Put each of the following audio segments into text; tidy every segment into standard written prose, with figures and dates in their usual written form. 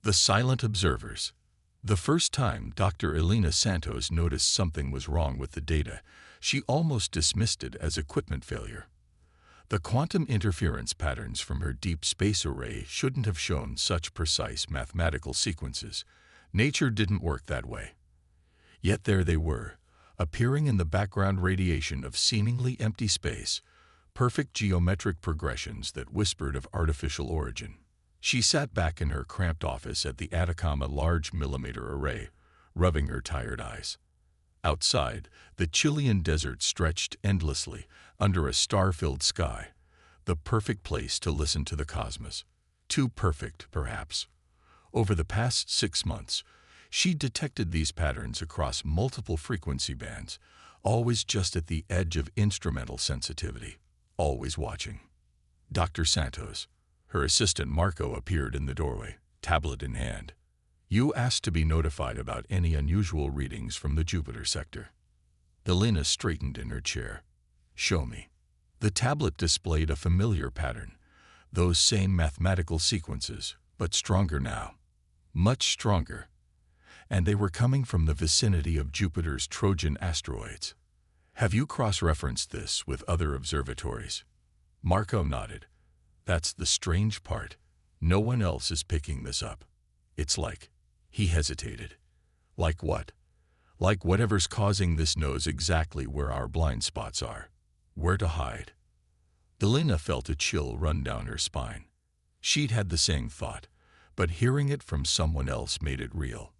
The silent observers. The first time Dr. Elena Santos noticed something was wrong with the data, she almost dismissed it as equipment failure. The quantum interference patterns from her deep space array shouldn't have shown such precise mathematical sequences. Nature didn't work that way. Yet there they were, appearing in the background radiation of seemingly empty space, perfect geometric progressions that whispered of artificial origin. She sat back in her cramped office at the Atacama Large Millimeter Array, rubbing her tired eyes. Outside, the Chilean desert stretched endlessly under a star-filled sky, the perfect place to listen to the cosmos. Too perfect, perhaps. Over the past 6 months, she detected these patterns across multiple frequency bands, always just at the edge of instrumental sensitivity, always watching. Dr. Santos. Her assistant Marco appeared in the doorway, tablet in hand. You asked to be notified about any unusual readings from the Jupiter sector. Elena straightened in her chair. Show me. The tablet displayed a familiar pattern, those same mathematical sequences, but stronger now. Much stronger. And they were coming from the vicinity of Jupiter's Trojan asteroids. Have you cross-referenced this with other observatories? Marco nodded. That's the strange part. No one else is picking this up. It's like, he hesitated. Like what? Like whatever's causing this knows exactly where our blind spots are, where to hide. Elena felt a chill run down her spine. She'd had the same thought, but hearing it from someone else made it real.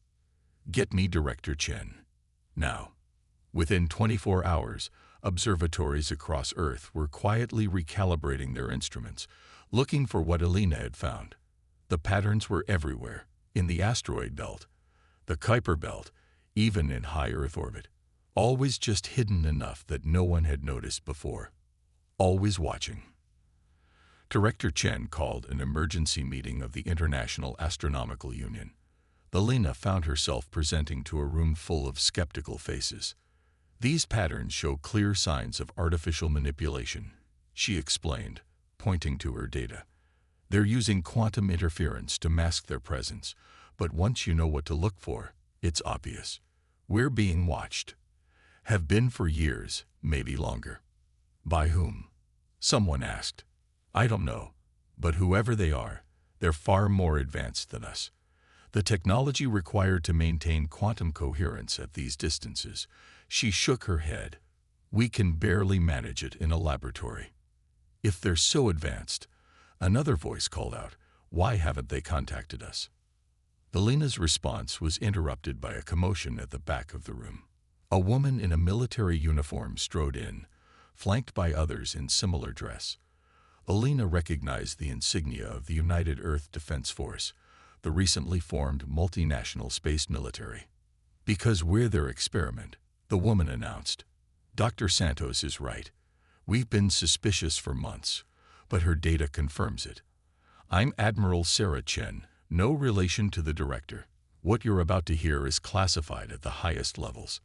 Get me Director Chen. Now. Within 24 hours, observatories across Earth were quietly recalibrating their instruments, looking for what Elena had found. The patterns were everywhere, in the asteroid belt, the Kuiper belt, even in high Earth orbit. Always just hidden enough that no one had noticed before. Always watching. Director Chen called an emergency meeting of the International Astronomical Union. Elena found herself presenting to a room full of skeptical faces. These patterns show clear signs of artificial manipulation, she explained, pointing to her data. They're using quantum interference to mask their presence, but once you know what to look for, it's obvious. We're being watched. Have been for years, maybe longer. By whom? Someone asked. I don't know, but whoever they are, they're far more advanced than us. The technology required to maintain quantum coherence at these distances, she shook her head. We can barely manage it in a laboratory. If they're so advanced, another voice called out, why haven't they contacted us? Elena's response was interrupted by a commotion at the back of the room. A woman in a military uniform strode in, flanked by others in similar dress. Elena recognized the insignia of the United Earth Defense Force, the recently formed multinational space military. Because we're their experiment, the woman announced. Dr. Santos is right. We've been suspicious for months, but her data confirms it. I'm Admiral Sarah Chen, no relation to the director. What you're about to hear is classified at the highest levels.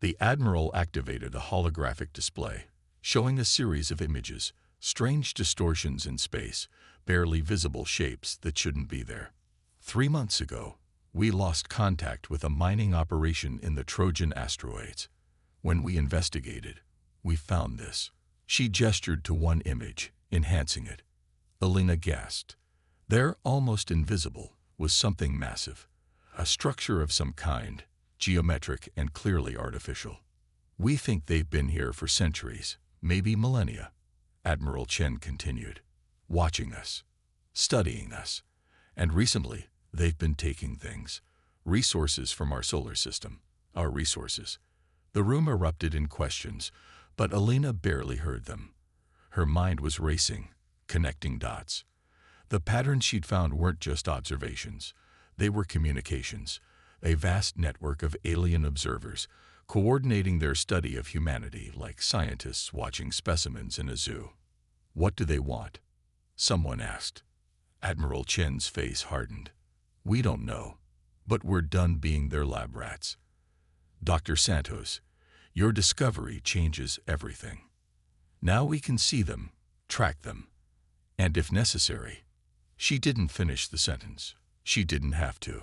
The Admiral activated a holographic display, showing a series of images, strange distortions in space, barely visible shapes that shouldn't be there. 3 months ago, we lost contact with a mining operation in the Trojan asteroids. When we investigated, we found this. She gestured to one image, enhancing it. Elena gasped. There, almost invisible, was something massive. A structure of some kind, geometric and clearly artificial. We think they've been here for centuries, maybe millennia. Admiral Chen continued. Watching us. Studying us. And recently, they've been taking things. Resources from our solar system. Our resources. The room erupted in questions, but Elena barely heard them. Her mind was racing, connecting dots. The patterns she'd found weren't just observations. They were communications, a vast network of alien observers, coordinating their study of humanity like scientists watching specimens in a zoo. What do they want? Someone asked. Admiral Chen's face hardened. We don't know, but we're done being their lab rats. Dr. Santos, your discovery changes everything. Now we can see them, track them, and if necessary. She didn't finish the sentence. She didn't have to.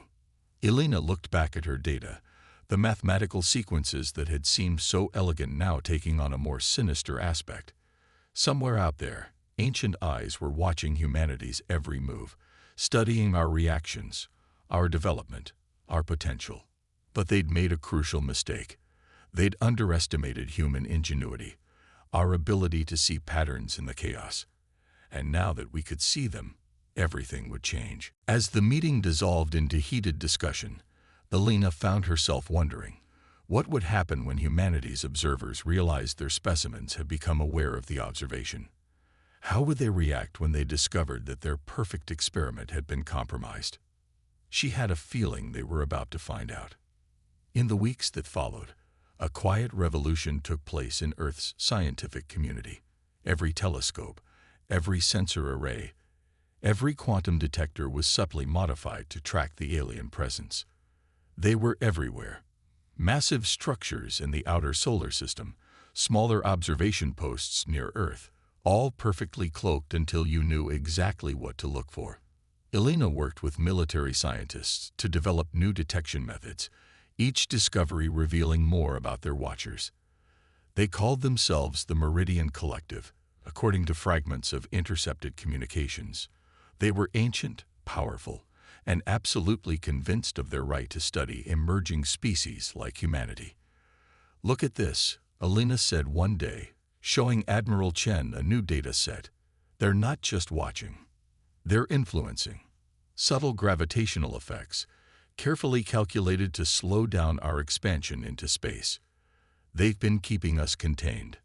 Elena looked back at her data, the mathematical sequences that had seemed so elegant now taking on a more sinister aspect. Somewhere out there, ancient eyes were watching humanity's every move, studying our reactions, our development, our potential. But they'd made a crucial mistake. They'd underestimated human ingenuity, our ability to see patterns in the chaos. And now that we could see them, everything would change. As the meeting dissolved into heated discussion, Elena found herself wondering, what would happen when humanity's observers realized their specimens had become aware of the observation? How would they react when they discovered that their perfect experiment had been compromised? She had a feeling they were about to find out. In the weeks that followed, a quiet revolution took place in Earth's scientific community. Every telescope, every sensor array, every quantum detector was subtly modified to track the alien presence. They were everywhere. Massive structures in the outer solar system, smaller observation posts near Earth, all perfectly cloaked until you knew exactly what to look for. Elena worked with military scientists to develop new detection methods, each discovery revealing more about their watchers. They called themselves the Meridian Collective, according to fragments of intercepted communications. They were ancient, powerful, and absolutely convinced of their right to study emerging species like humanity. "Look at this," Elena said one day, showing Admiral Chen a new data set. "They're not just watching. They're influencing. Subtle gravitational effects, carefully calculated to slow down our expansion into space. They've been keeping us contained."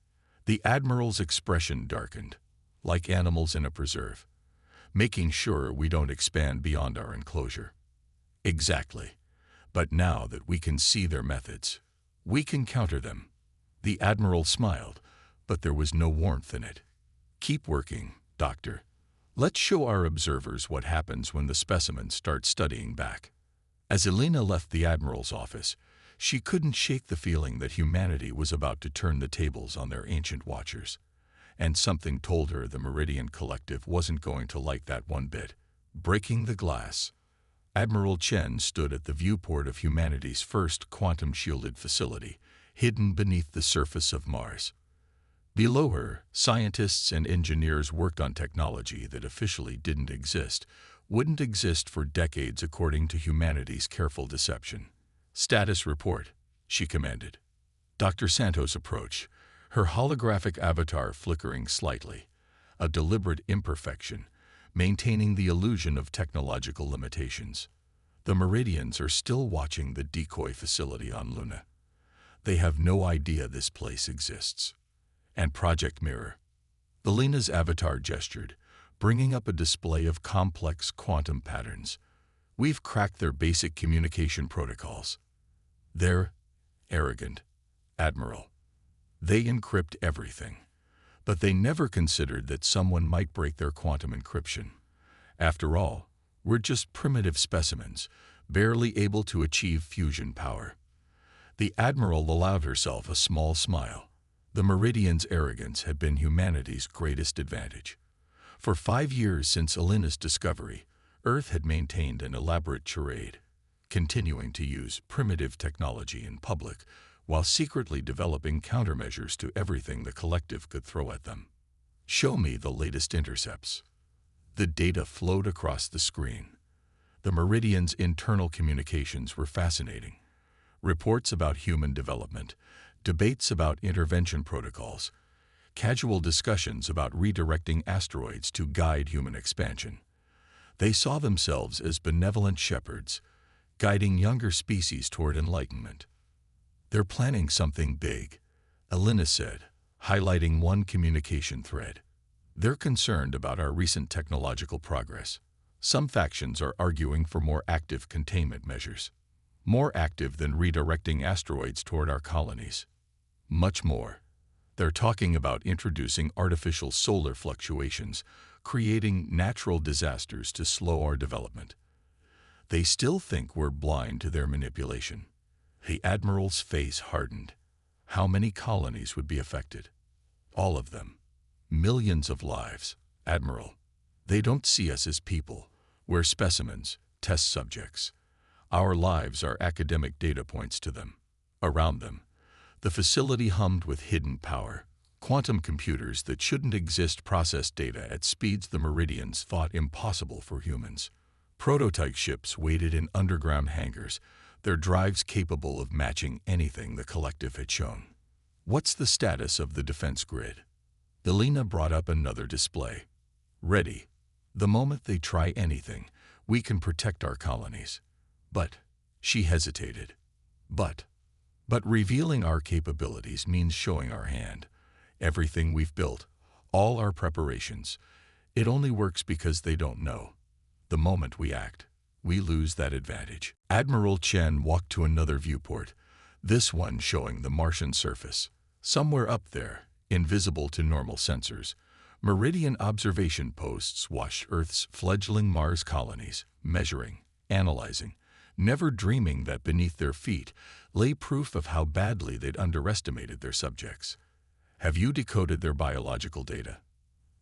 The Admiral's expression darkened, like animals in a preserve, making sure we don't expand beyond our enclosure. "Exactly. But now that we can see their methods, we can counter them." The Admiral smiled, but there was no warmth in it. "Keep working, Doctor. Let's show our observers what happens when the specimens start studying back." As Elena left the Admiral's office, she couldn't shake the feeling that humanity was about to turn the tables on their ancient watchers. And something told her the Meridian Collective wasn't going to like that one bit. Breaking the glass, Admiral Chen stood at the viewport of humanity's first quantum-shielded facility, hidden beneath the surface of Mars. Below her, scientists and engineers worked on technology that officially wouldn't exist for decades according to humanity's careful deception. "Status report," she commanded. Dr. Santos approached, her holographic avatar flickering slightly, a deliberate imperfection, maintaining the illusion of technological limitations. "The Meridians are still watching the decoy facility on Luna. They have no idea this place exists." And Project Mirror. Elena's avatar gestured, bringing up a display of complex quantum patterns. "We've cracked their basic communication protocols. They're arrogant, Admiral. They encrypt everything. But they never considered that someone might break their quantum encryption. After all, we're just primitive specimens, barely able to achieve fusion power." The Admiral allowed herself a small smile. The Meridian's arrogance had been humanity's greatest advantage. For 5 years since Elena's discovery, Earth had maintained an elaborate charade, continuing to use primitive technology in public while secretly developing countermeasures to everything the collective could throw at them. "Show me the latest intercepts." The data flowed across the screen. The Meridian's internal communications were fascinating. Reports about human development, debates about intervention protocols, casual discussions about redirecting asteroids to guide human expansion. They saw themselves as benevolent shepherds, guiding younger species toward enlightenment. "They're planning something big," Elena said, highlighting one communication thread. "They're concerned about our recent technological progress. Some factions are arguing for more active containment measures. More active than redirecting asteroids toward our colonies. Much more. They're talking about introducing artificial solar fluctuations, creating natural disasters to slow our development. They still think we're blind to their manipulation." The Admiral's face hardened. How many colonies would be affected? "All of them. Millions of lives, Admiral. They don't see us as people. We're specimens, test subjects. Our lives are academic data points to them. Around them, the facility hummed with hidden power. Quantum computers that shouldn't exist processed data at speeds the Meridians thought impossible for humans. Prototype ships waited in underground hangars, their drives capable of matching anything the collective had shown. What's the status of the defense grid? Elena brought up another display. Ready. The moment they try anything, we can protect our colonies. But, she hesitated. But revealing our capabilities means showing our hand. Everything we've built, all our preparations, it only works because they don't know. The moment we act, we lose that advantage. Admiral Chen walked to another viewport, this one showing the Martian surface. Somewhere up there, invisible to normal sensors, Meridian observation posts watched Earth's fledgling Mars colonies, measuring, analyzing, never dreaming that beneath their feet lay proof of how badly they'd underestimated their subjects. Have you decoded their biological data?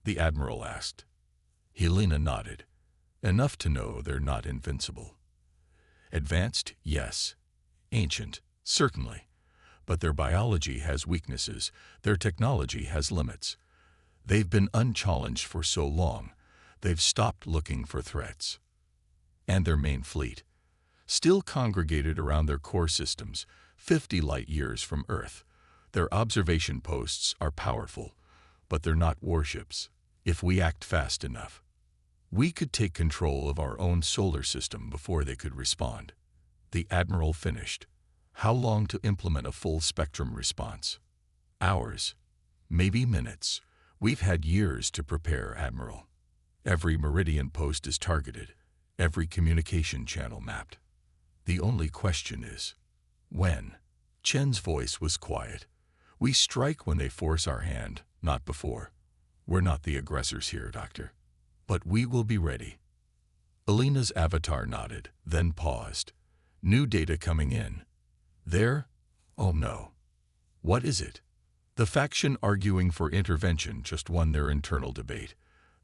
The Admiral asked. Helena nodded. Enough to know they're not invincible. Advanced, yes. Ancient, certainly. But their biology has weaknesses, their technology has limits. They've been unchallenged for so long, they've stopped looking for threats. And their main fleet, still congregated around their core systems, 50 light-years from Earth. Their observation posts are powerful, but they're not warships. If we act fast enough, we could take control of our own solar system before they could respond. The Admiral finished. How long to implement a full-spectrum response? Hours, maybe minutes. We've had years to prepare, Admiral. Every Meridian post is targeted, every communication channel mapped. The only question is, when? Chen's voice was quiet. We strike when they force our hand, not before. We're not the aggressors here, Doctor. But we will be ready. Elena's avatar nodded, then paused. New data coming in. There? Oh no. What is it? The faction arguing for intervention just won their internal debate.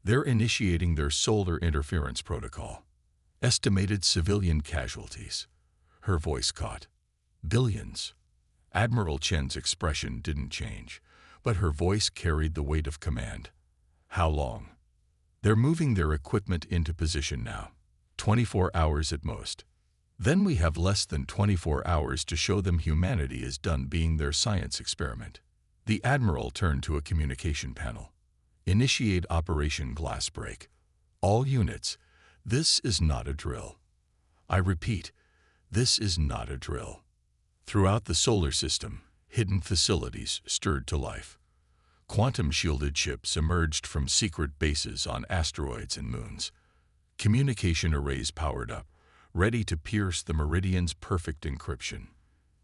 They're initiating their solar interference protocol. Estimated civilian casualties. Her voice caught. Billions. Admiral Chen's expression didn't change, but her voice carried the weight of command. How long? They're moving their equipment into position now. 24 hours at most. Then we have less than 24 hours to show them humanity is done being their science experiment. The Admiral turned to a communication panel. Initiate Operation Glassbreak. All units, this is not a drill. I repeat, this is not a drill. Throughout the solar system, hidden facilities stirred to life. Quantum-shielded ships emerged from secret bases on asteroids and moons. Communication arrays powered up, ready to pierce the Meridian's perfect encryption.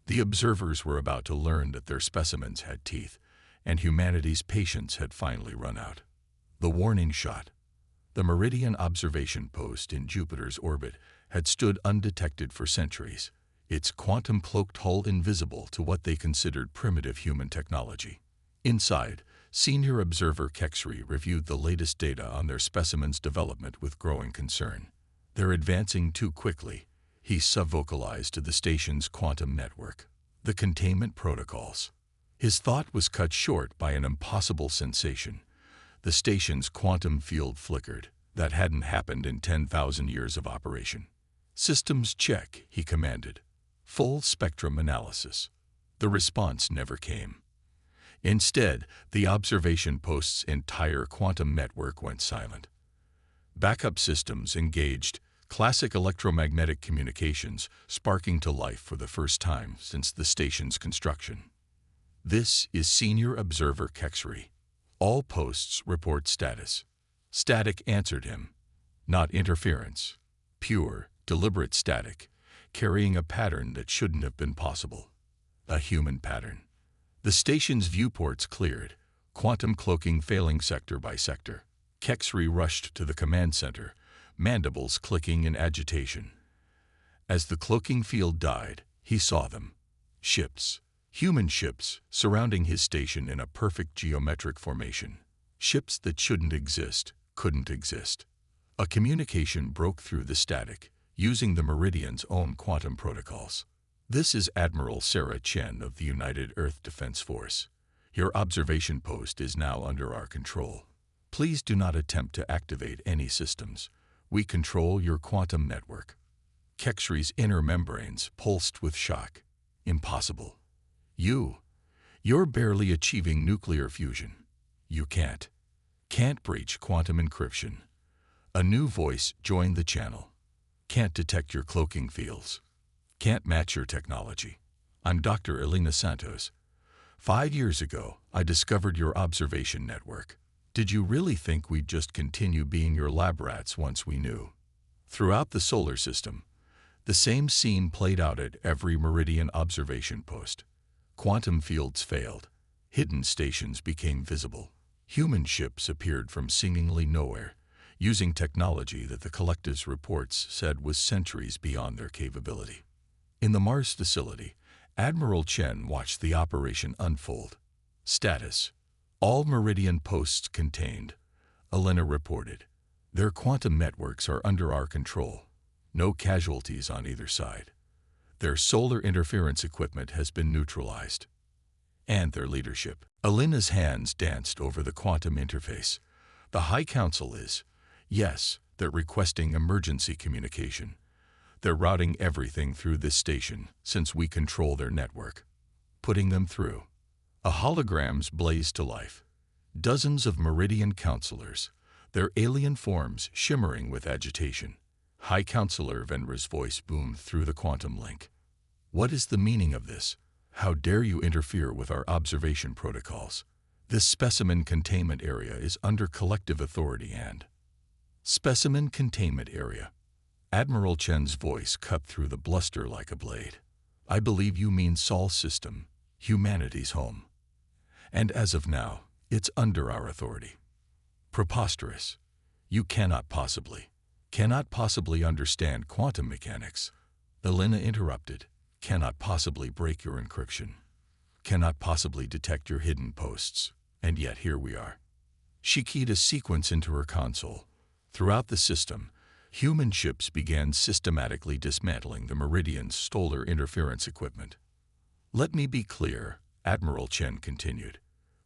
The observers were about to learn that their specimens had teeth, and humanity's patience had finally run out. The warning shot. The Meridian observation post in Jupiter's orbit had stood undetected for centuries, its quantum-cloaked hull invisible to what they considered primitive human technology. Inside, Senior Observer Kexri reviewed the latest data on their specimen's development with growing concern. They're advancing too quickly, he subvocalized to the station's quantum network. The containment protocols. His thought was cut short by an impossible sensation. The station's quantum field flickered. That hadn't happened in 10,000 years of operation. Systems check, he commanded. Full spectrum analysis. The response never came. Instead, the observation post's entire quantum network went silent. Backup systems engaged, classic electromagnetic communications sparking to life for the first time since the station's construction. This is Senior Observer Kexri. All posts report status. Static answered him. Not interference. Pure, deliberate static, carrying a pattern that shouldn't have been possible. A human pattern. The station's viewports cleared, quantum cloaking failing sector by sector. Kexri rushed to the command center, mandibles clicking in agitation. As the cloaking field died, he saw them. Ships. Human ships surrounding his station in a perfect geometric formation. Ships that shouldn't exist, couldn't exist. A communication broke through the static. using the Meridian's own quantum protocols. This is Admiral Sarah Chen of the United Earth Defense Force. Your observation post is now under our control. Please do not attempt to activate any systems. We control your quantum network. Kexri's inner membranes pulsed with shock. Impossible. You're barely achieving nuclear fusion. You can't breach quantum encryption. A new voice joined the channel. Can't detect your cloaking fields. Can't match your technology. I'm Dr. Elena Santos. 5 years ago, I discovered your observation network. Did you really think we'd just continue being your lab rats once we knew? Throughout the solar system, the same scene played out at every Meridian observation post. Quantum fields failed. Hidden stations became visible. Human ships appeared from seemingly nowhere, using technology that the collective's reports said was centuries beyond their capability. In the Mars facility, Admiral Chen watched the operation unfold. Status: all Meridian posts contained. Elena reported. Their quantum networks are under our control. No casualties on either side. Their solar interference equipment has been neutralized. And their leadership. Elena's hands danced over the quantum interface. The High Council is, yes, they're requesting emergency communication. They're routing everything through this station since we control their network. Putting them through. Holograms blazed to life. Dozens of Meridian counselors, their alien forms shimmering with agitation. High Counselor Venra's voice boomed through the quantum link. What is the meaning of this? How dare you interfere with our observation protocols? This specimen containment area is under collective authority and... Specimen containment area. Admiral Chen's voice cut through the bluster like a blade. I believe you mean Sol system, humanity's home. And as of now, it's under our authority. Preposterous. You cannot possibly understand quantum mechanics. Elena interrupted. Cannot possibly break your encryption. Cannot possibly detect your hidden posts. And yet here we are. She keyed a sequence into her console. Throughout the system, human ships began systematically dismantling the Meridian's solar interference equipment. Let me be clear, Admiral Chen continued.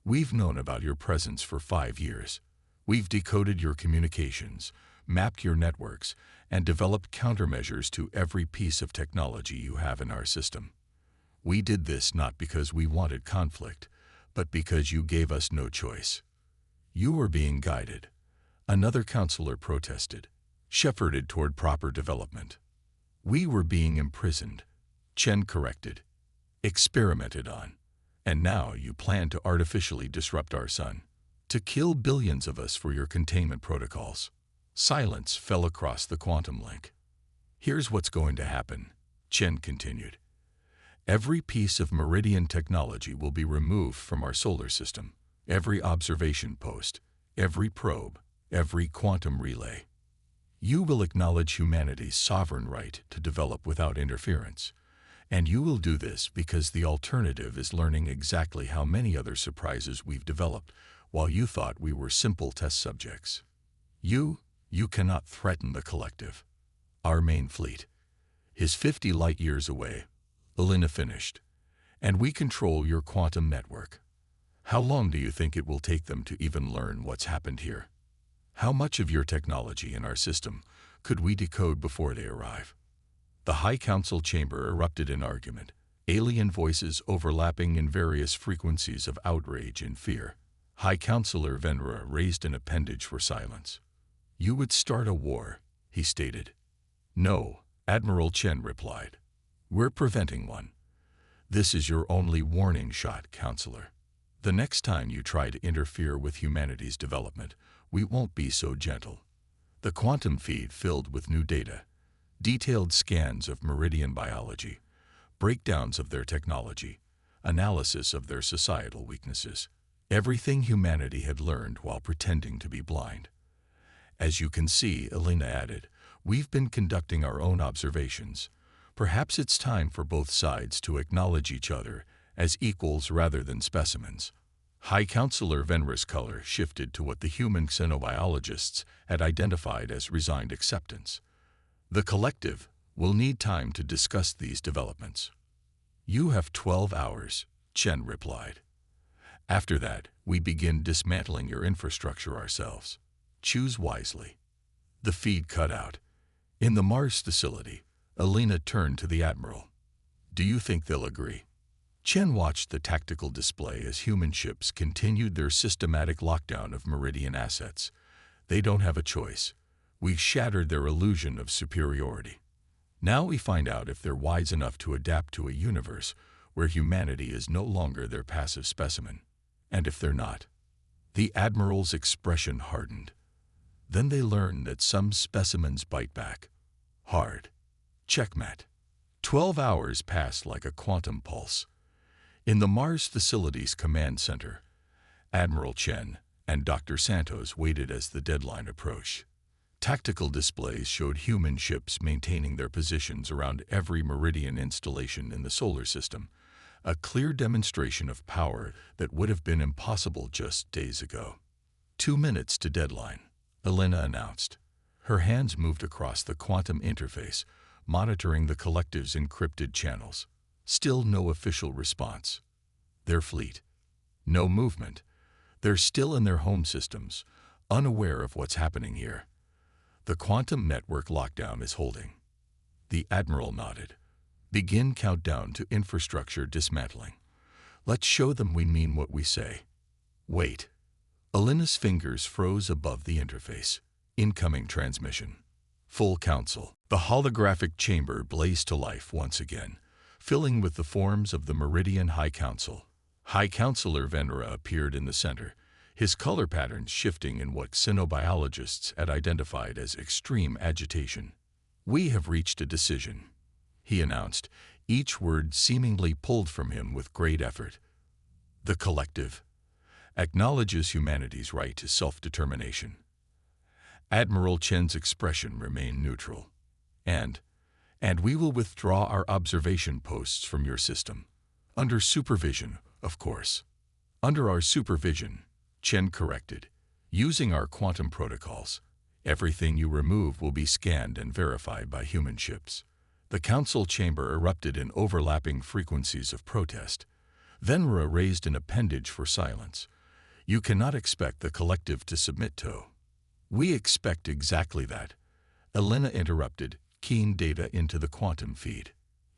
We've known about your presence for 5 years. We've decoded your communications, mapped your networks, and developed countermeasures to every piece of technology you have in our system. We did this not because we wanted conflict, but because you gave us no choice. You were being guided. Another counselor protested, shepherded toward proper development. We were being imprisoned, Chen corrected, experimented on. And now you plan to artificially disrupt our sun, to kill billions of us for your containment protocols. Silence fell across the quantum link. Here's what's going to happen, Chen continued. Every piece of Meridian technology will be removed from our solar system. Every observation post, every probe, every quantum relay. You will acknowledge humanity's sovereign right to develop without interference. And you will do this because the alternative is learning exactly how many other surprises we've developed while you thought we were simple test subjects. You cannot threaten the collective. Our main fleet is 50 light years away, Elena finished, and we control your quantum network. How long do you think it will take them to even learn what's happened here? How much of your technology in our system could we decode before they arrive? The High Council chamber erupted in argument, alien voices overlapping in various frequencies of outrage and fear. High Counselor Venra raised an appendage for silence. You would start a war, he stated. No, Admiral Chen replied. We're preventing one. This is your only warning shot, Counselor. The next time you try to interfere with humanity's development, we won't be so gentle. The quantum feed filled with new data, detailed scans of Meridian biology, breakdowns of their technology, analysis of their societal weaknesses, everything humanity had learned while pretending to be blind. As you can see, Elena added, we've been conducting our own observations. Perhaps it's time for both sides to acknowledge each other as equals rather than specimens. High Counselor Venra's color shifted to what the human xenobiologists had identified as resigned acceptance. The collective will need time to discuss these developments. You have 12 hours, Chen replied. After that, we begin dismantling your infrastructure ourselves. Choose wisely. The feed cut out. In the Mars facility, Alina turned to the Admiral. Do you think they'll agree? Chen watched the tactical display as human ships continued their systematic lockdown of Meridian assets. They don't have a choice. We've shattered their illusion of superiority. Now we find out if they're wise enough to adapt to a universe where humanity is no longer their passive specimen. And if they're not. The Admiral's expression hardened. Then they learn that some specimens bite back. Hard. Checkmate. 12 hours passed like a quantum pulse. In the Mars Facilities Command Center, Admiral Chen and Dr. Santos waited as the deadline approached. Tactical displays showed human ships maintaining their positions around every Meridian installation in the solar system, a clear demonstration of power that would have been impossible just days ago. 2 minutes to deadline, Alina announced. Her hands moved across the quantum interface, monitoring the collective's encrypted channels. Still no official response. Their fleet. No movement. They're still in their home systems, unaware of what's happening here. The quantum network lockdown is holding. The Admiral nodded. Begin countdown to infrastructure dismantling. Let's show them we mean what we say. Wait. Alina's fingers froze above the interface. Incoming transmission. Full council. The holographic chamber blazed to life once again, filling with the forms of the Meridian High Council. High Counselor Venera appeared in the center, his color patterns shifting in what xenobiologists had identified as extreme agitation. We have reached a decision, he announced, each word seemingly pulled from him with great effort. The collective acknowledges humanity's right to self-determination. Admiral Chen's expression remained neutral. And we will withdraw our observation posts from your system. Under supervision, of course. Under our supervision, Chen corrected. Using our quantum protocols, everything you remove will be scanned and verified by human ships. The council chamber erupted in overlapping frequencies of protest. Venera raised an appendage for silence. You cannot expect the collective to submit to. We expect exactly that. Alina interrupted, keying data into the quantum feed.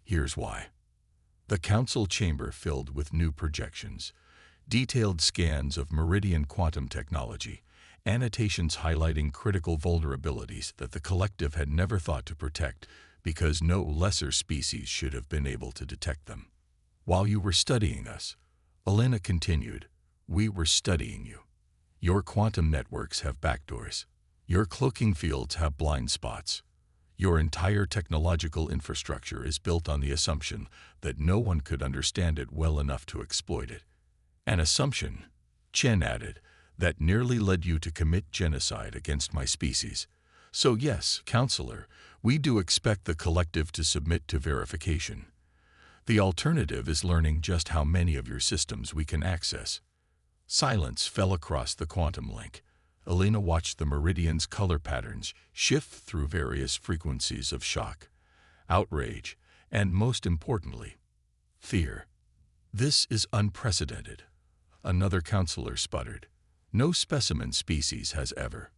Here's why. The council chamber filled with new projections, detailed scans of Meridian quantum technology, annotations highlighting critical vulnerabilities that the collective had never thought to protect because no lesser species should have been able to detect them. While you were studying us, Alina continued, we were studying you. Your quantum networks have backdoors. Your cloaking fields have blind spots. Your entire technological infrastructure is built on the assumption that no one could understand it well enough to exploit it. An assumption, Chen added, that nearly led you to commit genocide against my species. So yes, Counselor, we do expect the collective to submit to verification. The alternative is learning just how many of your systems we can access. Silence fell across the quantum link. Alina watched the Meridian's color patterns shift through various frequencies of shock, outrage, and most importantly, fear. This is unprecedented, another counselor sputtered. No specimen species has ever.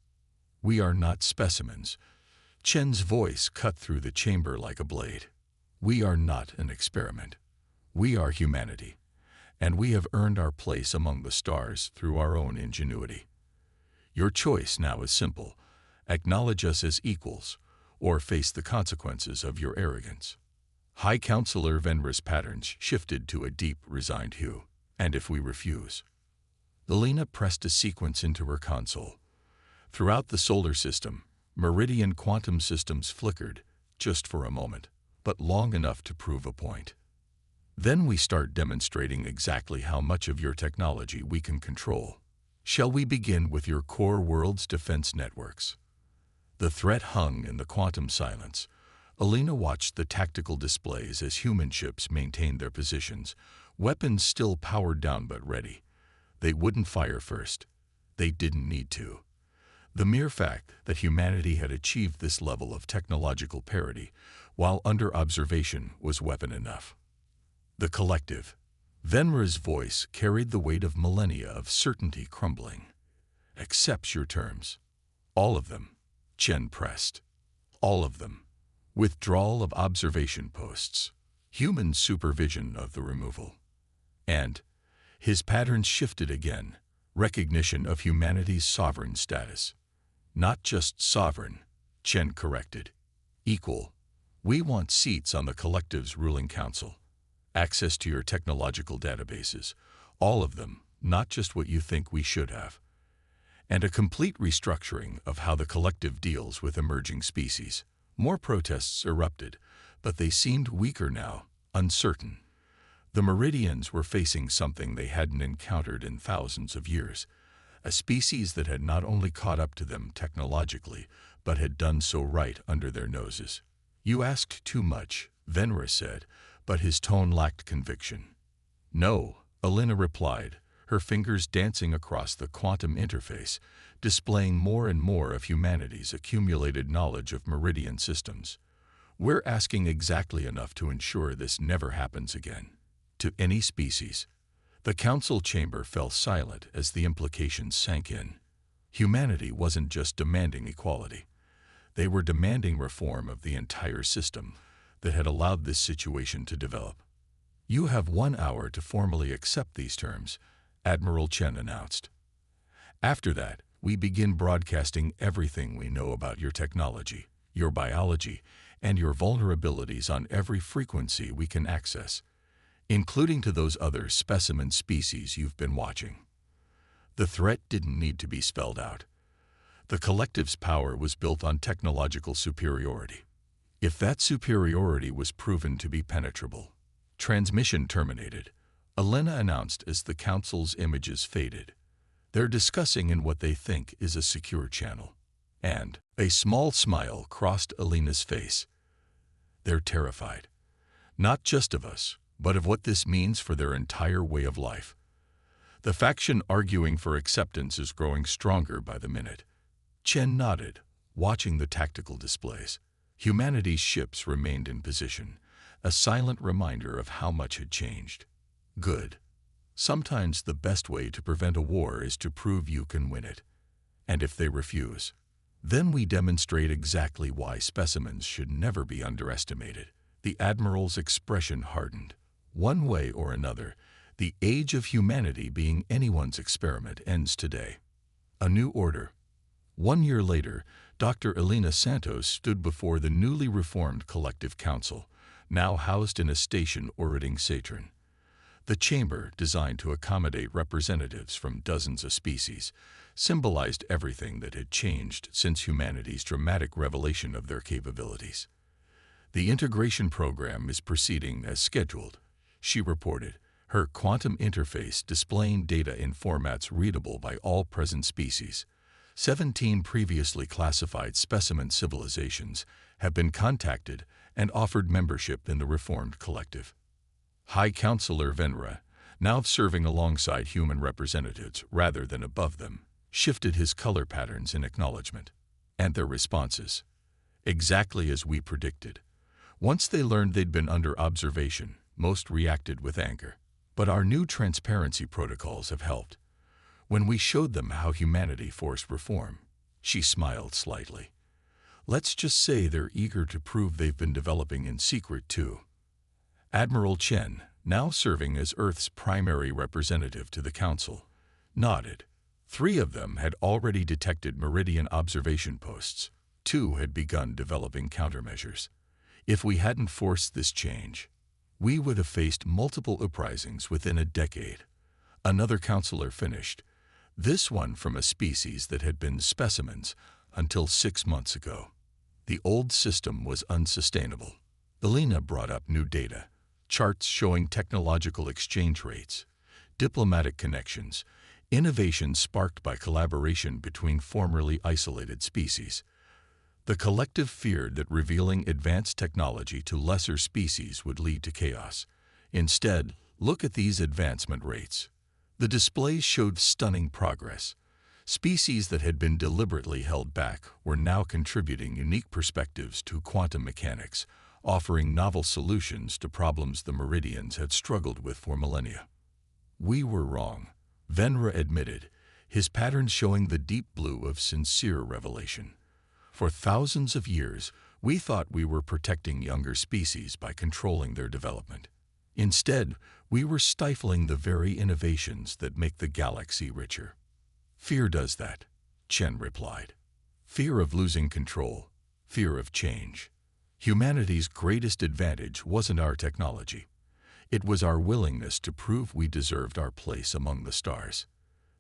We are not specimens. Chen's voice cut through the chamber like a blade. We are not an experiment. We are humanity, and we have earned our place among the stars through our own ingenuity. Your choice now is simple. Acknowledge us as equals, or face the consequences of your arrogance. High Counselor Venera's patterns shifted to a deep, resigned hue. And if we refuse? Alina pressed a sequence into her console. Throughout the solar system, Meridian quantum systems flickered, just for a moment, but long enough to prove a point. Then we start demonstrating exactly how much of your technology we can control. Shall we begin with your core world's defense networks? The threat hung in the quantum silence. Alina watched the tactical displays as human ships maintained their positions, weapons still powered down but ready. They wouldn't fire first. They didn't need to. The mere fact that humanity had achieved this level of technological parity while under observation was weapon enough. The collective. Venra's voice carried the weight of millennia of certainty crumbling. Accepts your terms. All of them. Chen pressed. All of them. Withdrawal of observation posts. Human supervision of the removal. And his patterns shifted again. Recognition of humanity's sovereign status. Not just sovereign, Chen corrected. Equal. We want seats on the collective's ruling council. Access to your technological databases. All of them, not just what you think we should have. And a complete restructuring of how the collective deals with emerging species. More protests erupted, but they seemed weaker now, uncertain. The Meridians were facing something they hadn't encountered in thousands of years, a species that had not only caught up to them technologically, but had done so right under their noses. You asked too much, Venra said, but his tone lacked conviction. No, Alina replied, her fingers dancing across the quantum interface, displaying more and more of humanity's accumulated knowledge of Meridian systems. We're asking exactly enough to ensure this never happens again. To any species. The council chamber fell silent as the implications sank in. Humanity wasn't just demanding equality. They were demanding reform of the entire system that had allowed this situation to develop. You have 1 hour to formally accept these terms, Admiral Chen announced. After that, we begin broadcasting everything we know about your technology, your biology, and your vulnerabilities on every frequency we can access, including to those other specimen species you've been watching. The threat didn't need to be spelled out. The collective's power was built on technological superiority. If that superiority was proven to be penetrable, transmission terminated, Alina announced as the council's images faded. They're discussing in what they think is a secure channel. And a small smile crossed Alina's face. They're terrified. Not just of us, but of what this means for their entire way of life. The faction arguing for acceptance is growing stronger by the minute. Chen nodded, watching the tactical displays. Humanity's ships remained in position, a silent reminder of how much had changed. Good. Sometimes the best way to prevent a war is to prove you can win it. And if they refuse, then we demonstrate exactly why specimens should never be underestimated. The Admiral's expression hardened. One way or another, the age of humanity being anyone's experiment ends today. A new order. 1 year later, Dr. Alina Santos stood before the newly reformed Collective Council, now housed in a station orbiting Saturn. The chamber, designed to accommodate representatives from dozens of species, symbolized everything that had changed since humanity's dramatic revelation of their capabilities. The integration program is proceeding as scheduled, she reported, her quantum interface displaying data in formats readable by all present species. 17 previously classified specimen civilizations have been contacted and offered membership in the reformed collective. High Counselor Venra, now serving alongside human representatives rather than above them, shifted his color patterns in acknowledgement. And their responses. Exactly as we predicted. Once they learned they'd been under observation, most reacted with anger. But our new transparency protocols have helped. When we showed them how humanity forced reform, she smiled slightly. Let's just say they're eager to prove they've been developing in secret too. Admiral Chen, now serving as Earth's primary representative to the Council, nodded. 3 of them had already detected Meridian observation posts. 2 had begun developing countermeasures. If we hadn't forced this change, we would have faced multiple uprisings within a decade. Another counselor finished, this one from a species that had been specimens until 6 months ago. The old system was unsustainable. Alina brought up new data, charts showing technological exchange rates, diplomatic connections, innovations sparked by collaboration between formerly isolated species. The collective feared that revealing advanced technology to lesser species would lead to chaos. Instead, look at these advancement rates. The displays showed stunning progress. Species that had been deliberately held back were now contributing unique perspectives to quantum mechanics, offering novel solutions to problems the Meridians had struggled with for millennia. "We were wrong," Venra admitted, his patterns showing the deep blue of sincere revelation. "For thousands of years, we thought we were protecting younger species by controlling their development. Instead, we were stifling the very innovations that make the galaxy richer." "Fear does that," Chen replied. "Fear of losing control, fear of change. Humanity's greatest advantage wasn't our technology. It was our willingness to prove we deserved our place among the stars."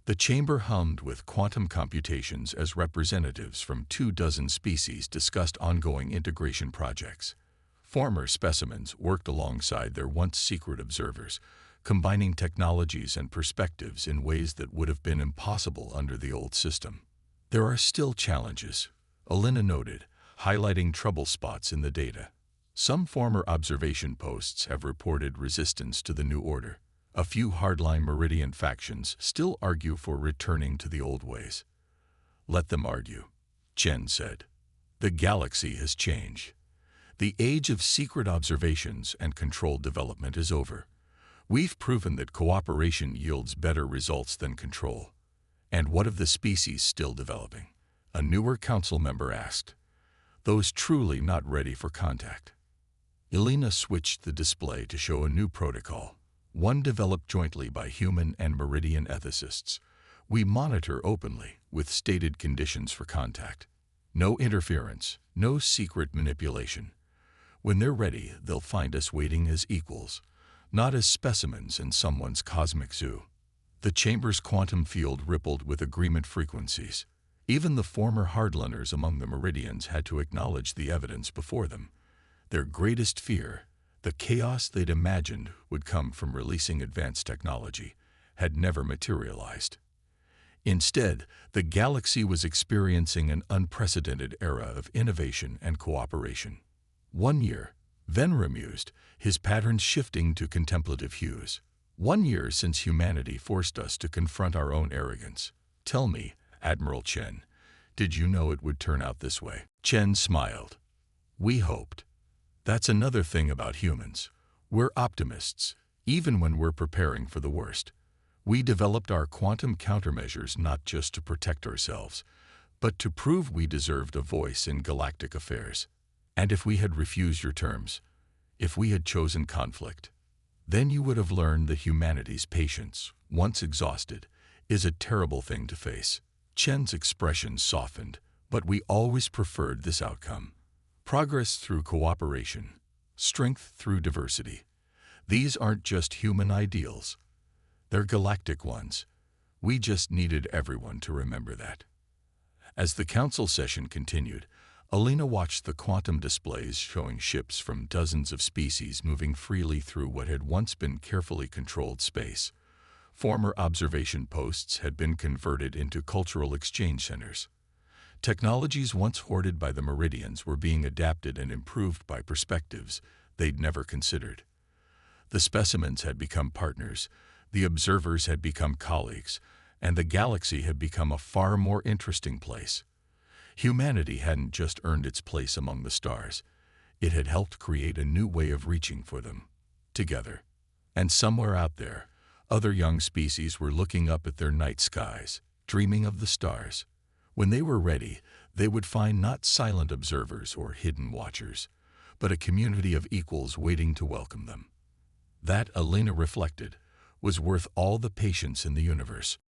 The chamber hummed with quantum computations as representatives from 24 species discussed ongoing integration projects. Former specimens worked alongside their once secret observers, combining technologies and perspectives in ways that would have been impossible under the old system. "There are still challenges," Alina noted, highlighting trouble spots in the data. "Some former observation posts have reported resistance to the new order. A few hardline Meridian factions still argue for returning to the old ways." "Let them argue," Chen said. "The galaxy has changed. The age of secret observations and controlled development is over. We've proven that cooperation yields better results than control." "And what of the species still developing?" a newer council member asked. "Those truly not ready for contact." Elena switched the display to show a new protocol, one developed jointly by human and Meridian ethicists. "We monitor openly, with stated conditions for contact. No interference, no secret manipulation. When they're ready, they'll find us waiting as equals, not as specimens in someone's cosmic zoo." The chamber's quantum field rippled with agreement frequencies. Even the former hardliners among the Meridians had to acknowledge the evidence before them. Their greatest fear, the chaos they'd imagined would come from releasing advanced technology, had never materialized. Instead, the galaxy was experiencing an unprecedented era of innovation and cooperation. 1 year, Venra mused, his patterns shifting to contemplative hues. 1 year since humanity forced us to confront our own arrogance. "Tell me, Admiral Chen, did you know it would turn out this way?" Chen smiled. "We hoped. That's another thing about humans. We're optimists, even when we're preparing for the worst. We developed our quantum countermeasures not just to protect ourselves, but to prove we deserved a voice in galactic affairs. And if we had refused your terms, if we had chosen conflict, then you would have learned that humanity's patience, once exhausted, is a terrible thing to face." Chen's expression softened, "But we always preferred this outcome. Progress through cooperation, strength through diversity. These aren't just human ideals. They're galactic ones. We just needed everyone to remember that." As the council session continued, Alina watched the quantum displays showing ships from dozens of species moving freely through what had once been carefully controlled space. Former observation posts had been converted into cultural exchange centers. Technologies once hoarded by the Meridians were being adapted and improved by perspectives they'd never considered. The specimens had become partners, the observers had become colleagues, and the galaxy had become a far more interesting place. Humanity hadn't just earned its place among the stars, it had helped create a new way of reaching for them, together. And somewhere out there, other young species were looking up at their night skies, dreaming of the stars. When they were ready, they would find not silent observers or hidden watchers, but a community of equals waiting to welcome them. That, Alina reflected, was worth all the patience in the universe.